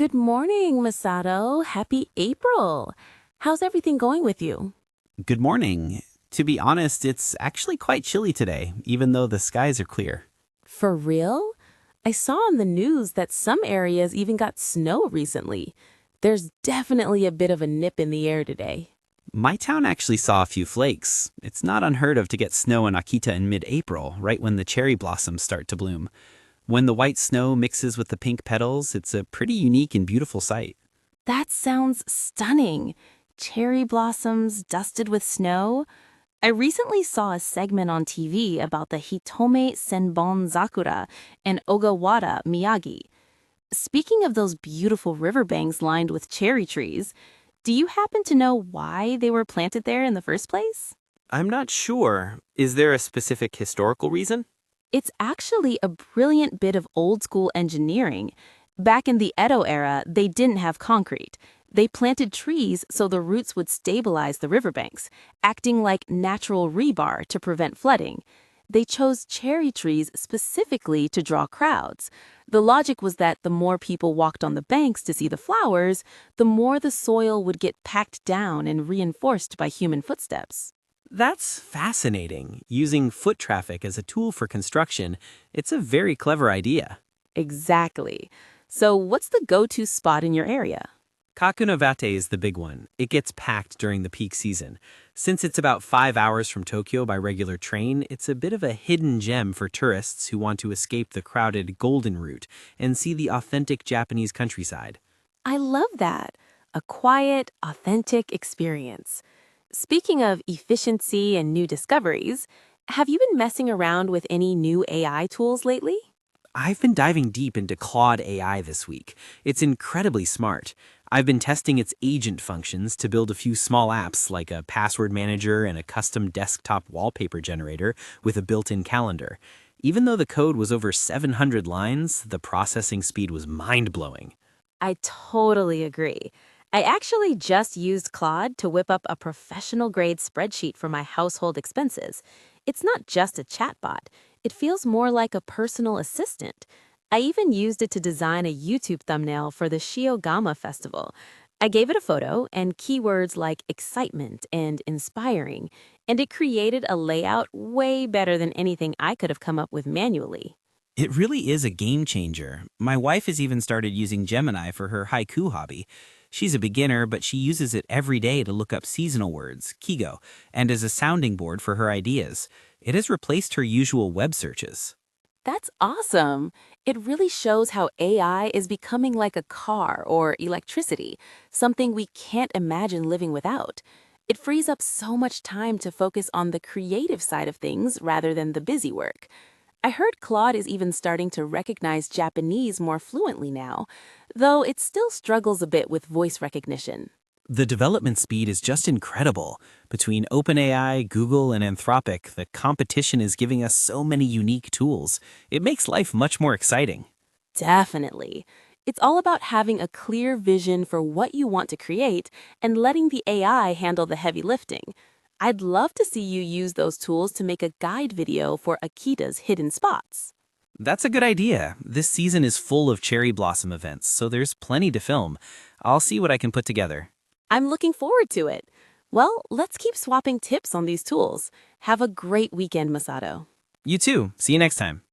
Good morning, Masato. Happy April. How's everything going with you? Good morning. To be honest, it's actually quite chilly today, even though the skies are clear. For real? I saw on the news that some areas even got snow recently. There's definitely a bit of a nip in the air today. My town actually saw a few flakes. It's not unheard of to get snow in Akita in mid-April, right when the cherry blossoms start to bloom. When the white snow mixes with the pink petals, it's a pretty unique and beautiful sight. That sounds stunning. Cherry blossoms dusted with snow. I recently saw a segment on TV about the Hitome Senbon Sakura and Ogawara Miyagi. Speaking of those beautiful riverbanks lined with cherry trees, do you happen to know why they were planted there in the first place? I'm not sure. Is there a specific historical reason? It's actually a brilliant bit of old-school engineering. Back in the Edo era, they didn't have concrete. They planted trees so the roots would stabilize the riverbanks, acting like natural rebar to prevent flooding. They chose cherry trees specifically to draw crowds. The logic was that the more people walked on the banks to see the flowers, the more the soil would get packed down and reinforced by human footsteps. That's fascinating. Using foot traffic as a tool for construction, it's a very clever idea. Exactly. So what's the go-to spot in your area? Kakunavate is the big one. It gets packed during the peak season. Since it's about 5 hours from Tokyo by regular train, it's a bit of a hidden gem for tourists who want to escape the crowded Golden Route and see the authentic Japanese countryside. I love that. A quiet, authentic experience. Speaking of efficiency and new discoveries, have you been messing around with any new AI tools lately? I've been diving deep into Claude AI this week. It's incredibly smart. I've been testing its agent functions to build a few small apps like a password manager and a custom desktop wallpaper generator with a built-in calendar. Even though the code was over 700 lines, the processing speed was mind-blowing. I totally agree. I actually just used Claude to whip up a professional-grade spreadsheet for my household expenses. It's not just a chatbot. It feels more like a personal assistant. I even used it to design a YouTube thumbnail for the Shiogama Festival. I gave it a photo and keywords like excitement and inspiring, and it created a layout way better than anything I could have come up with manually. It really is a game changer. My wife has even started using Gemini for her haiku hobby. She's a beginner, but she uses it every day to look up seasonal words, Kigo, and as a sounding board for her ideas. It has replaced her usual web searches. That's awesome. It really shows how AI is becoming like a car or electricity, something we can't imagine living without. It frees up so much time to focus on the creative side of things rather than the busy work. I heard Claude is even starting to recognize Japanese more fluently now, though it still struggles a bit with voice recognition. The development speed is just incredible. Between OpenAI, Google, and Anthropic, the competition is giving us so many unique tools. It makes life much more exciting. Definitely. It's all about having a clear vision for what you want to create and letting the AI handle the heavy lifting. I'd love to see you use those tools to make a guide video for Akita's hidden spots. That's a good idea. This season is full of cherry blossom events, so there's plenty to film. I'll see what I can put together. I'm looking forward to it. Well, let's keep swapping tips on these tools. Have a great weekend, Masato. You too. See you next time.